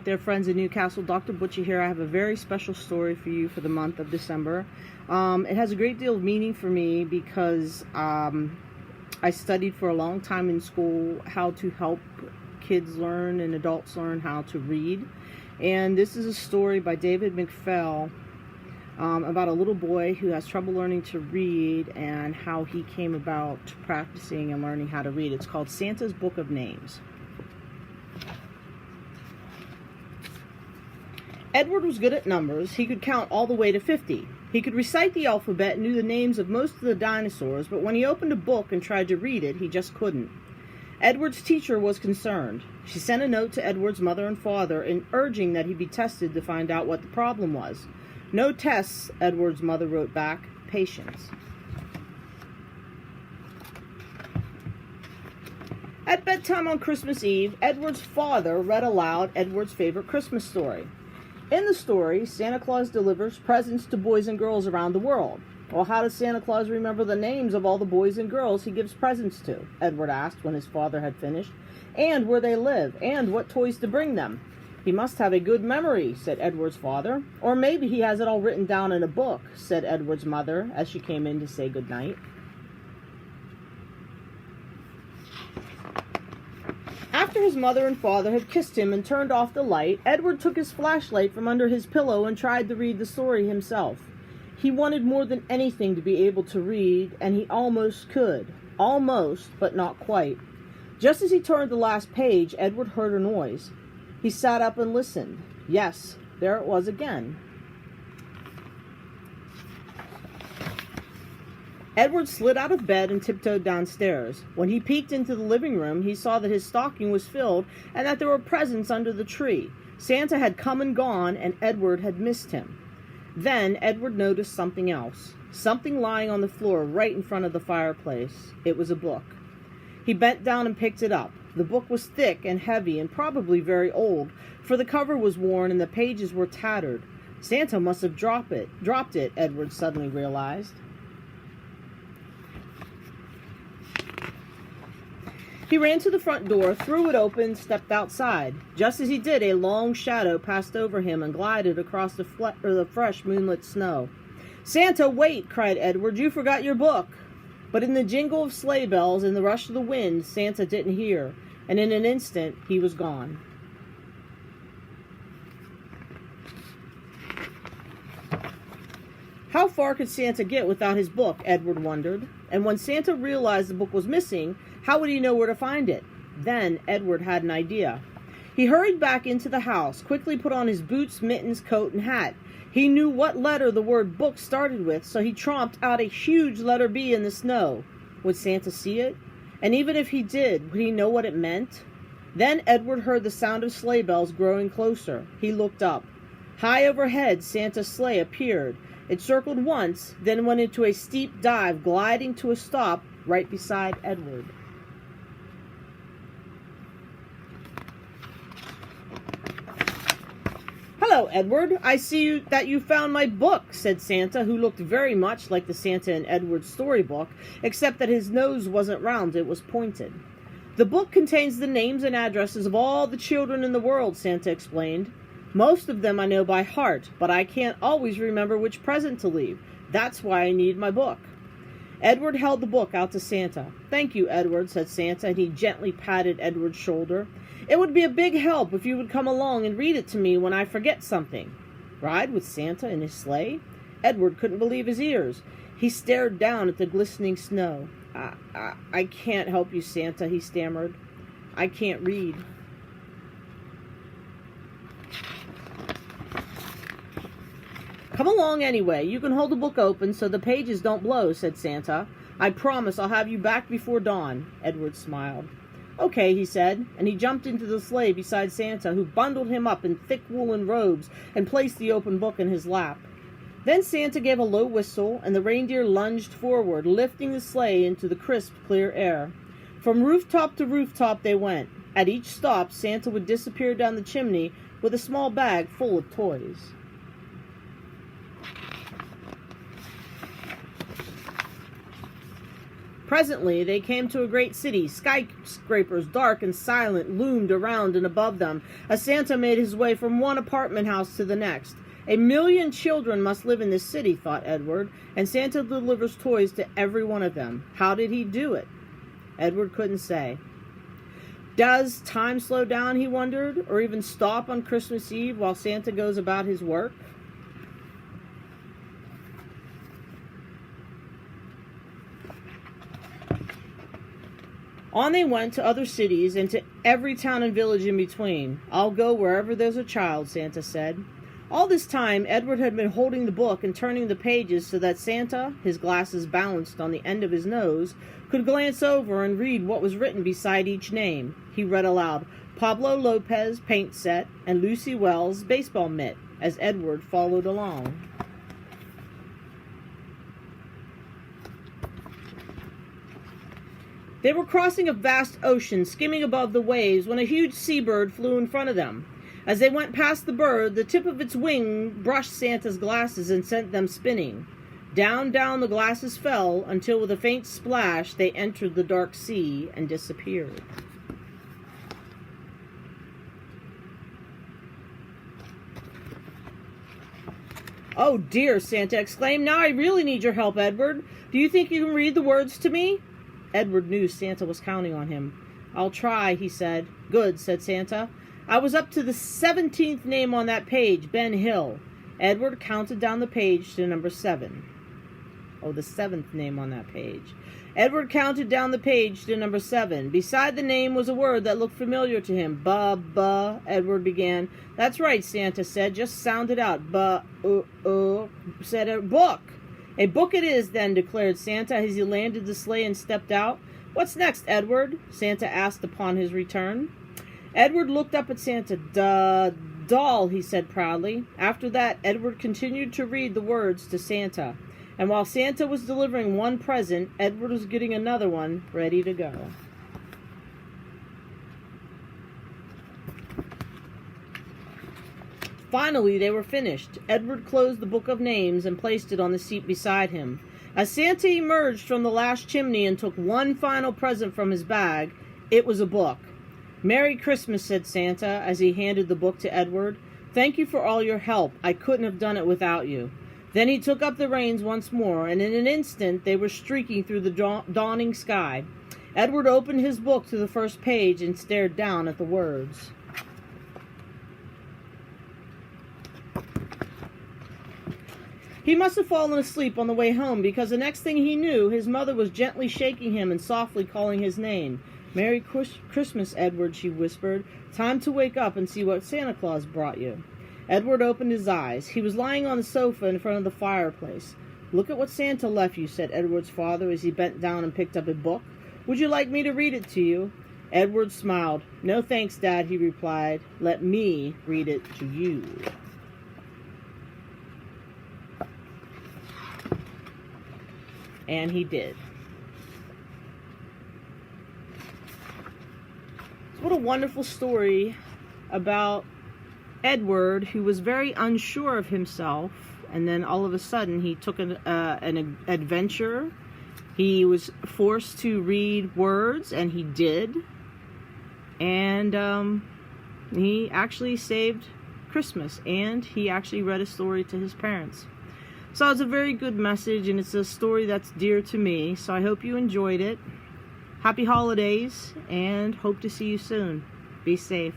out there, friends in Newcastle. Dr. Butcher here. I have a very special story for you for the month of December. It has a great deal of meaning for me because I studied for a long time in school how to help kids learn and adults learn how to read. And this is a story by David McPhail about a little boy who has trouble learning to read and how he came about practicing and learning how to read. It's called Santa's Book of Names. Edward was good at numbers. He could count all the way to 50. He could recite the alphabet and knew the names of most of the dinosaurs, but when he opened a book and tried to read it, he just couldn't. Edward's teacher was concerned. She sent a note to Edward's mother and father, urging that he be tested to find out what the problem was. "No tests," Edward's mother wrote back. "Patience." At bedtime on Christmas Eve, Edward's father read aloud Edward's favorite Christmas story. In the story, Santa Claus delivers presents to boys and girls around the world. Well, how does Santa Claus remember the names of all the boys and girls he gives presents to? Edward asked when his father had finished. And where they live, and what toys to bring them. "He must have a good memory," said Edward's father. "Or maybe he has it all written down in a book," said Edward's mother as she came in to say goodnight. After his mother and father had kissed him and turned off the light, Edward took his flashlight from under his pillow and tried to read the story himself. He wanted more than anything to be able to read, and he almost could. Almost, but not quite. Just as he turned the last page, Edward heard a noise. He sat up and listened. Yes, there it was again. Edward slid out of bed and tiptoed downstairs. When he peeked into the living room, he saw that his stocking was filled and that there were presents under the tree. Santa had come and gone, and Edward had missed him. Then Edward noticed something else. Something lying on the floor right in front of the fireplace. It was a book. He bent down and picked it up. The book was thick and heavy and probably very old, for the cover was worn and the pages were tattered. Santa must have dropped it, Edward suddenly realized. He ran to the front door, threw it open, stepped outside. Just as he did, a long shadow passed over him and glided across the fresh moonlit snow. "Santa, wait!" cried Edward. "You forgot your book." But in the jingle of sleigh bells and the rush of the wind, Santa didn't hear, and in an instant he was gone. How far could Santa get without his book, Edward wondered. And when Santa realized the book was missing, how would he know where to find it? Then Edward had an idea. He hurried back into the house, quickly put on his boots, mittens, coat, and hat. He knew what letter the word book started with, so he tromped out a huge letter B in the snow. Would Santa see it? And even if he did, would he know what it meant? Then Edward heard the sound of sleigh bells growing closer. He looked up. High overhead, Santa's sleigh appeared. It circled once, then went into a steep dive, gliding to a stop right beside Edward. "Hello, Edward. I see that you found my book," said Santa, who looked very much like the Santa in Edward's storybook, except that his nose wasn't round, it was pointed. "The book contains the names and addresses of all the children in the world," Santa explained. "Most of them I know by heart, but I can't always remember which present to leave. That's why I need my book." Edward held the book out to Santa. "Thank you, Edward," said Santa, and he gently patted Edward's shoulder. "It would be a big help if you would come along and read it to me when I forget something." Ride with Santa in his sleigh? Edward couldn't believe his ears. He stared down at the glistening snow. I can't help you, Santa," he stammered. "I can't read." "Come along anyway. You can hold the book open so the pages don't blow," said Santa. "I promise I'll have you back before dawn." Edward smiled. "Okay," he said, and he jumped into the sleigh beside Santa, who bundled him up in thick woolen robes and placed the open book in his lap. Then Santa gave a low whistle, and the reindeer lunged forward, lifting the sleigh into the crisp, clear air. From rooftop to rooftop they went. At each stop, Santa would disappear down the chimney with a small bag full of toys. Presently they came to a great city. Skyscrapers, dark and silent, loomed around and above them, as Santa made his way from one apartment house to the next. 1,000,000 children must live in this city, thought Edward, and Santa delivers toys to every one of them. How did he do it? Edward couldn't say. Does time slow down, he wondered, or even stop on Christmas Eve while Santa goes about his work? On they went to other cities and to every town and village in between. I'll go wherever there's a child, Santa said. All this time, Edward had been holding the book and turning the pages so that Santa, his glasses balanced on the end of his nose, could glance over and read what was written beside each name. He read aloud, Pablo Lopez paint set and Lucy Wells baseball mitt, as Edward followed along. They were crossing a vast ocean, skimming above the waves, when a huge seabird flew in front of them. As they went past the bird, the tip of its wing brushed Santa's glasses and sent them spinning. Down, down the glasses fell, until with a faint splash they entered the dark sea and disappeared. "Oh dear," Santa exclaimed. "Now I really need your help, Edward. Do you think you can read the words to me?" Edward knew Santa was counting on him. "I'll try," he said. "Good," said Santa. "I was up to the 17th name on that page, Ben Hill." Edward counted down the page to number 7. Oh, the 7th name on that page. Edward counted down the page to number 7. Beside the name was a word that looked familiar to him. Ba, Edward began. "That's right," Santa said. "Just sound it out." Said a book. "A book it is, then," declared Santa as he landed the sleigh and stepped out. "What's next, Edward?" Santa asked upon his return. Edward looked up at Santa. Doll," he said proudly. After that, Edward continued to read the words to Santa. And while Santa was delivering one present, Edward was getting another one ready to go. Finally, they were finished. Edward closed the book of names and placed it on the seat beside him. As Santa emerged from the last chimney and took one final present from his bag, it was a book. "Merry Christmas," said Santa as he handed the book to Edward. "Thank you for all your help. I couldn't have done it without you." Then he took up the reins once more, and in an instant they were streaking through the dawning sky. Edward opened his book to the first page and stared down at the words. He must have fallen asleep on the way home, because the next thing he knew, his mother was gently shaking him and softly calling his name. "Merry Christmas, Edward," she whispered. "Time to wake up and see what Santa Claus brought you." Edward opened his eyes. He was lying on the sofa in front of the fireplace. "Look at what Santa left you," said Edward's father as he bent down and picked up a book. "Would you like me to read it to you?" Edward smiled. "No thanks, Dad," he replied. "Let me read it to you." And he did. So what a wonderful story about Edward, who was very unsure of himself, and then all of a sudden he took an adventure. He was forced to read words, and he did. And he actually saved Christmas, and he actually read a story to his parents. So it's a very good message, and it's a story that's dear to me. So I hope you enjoyed it. Happy holidays, and hope to see you soon. Be safe.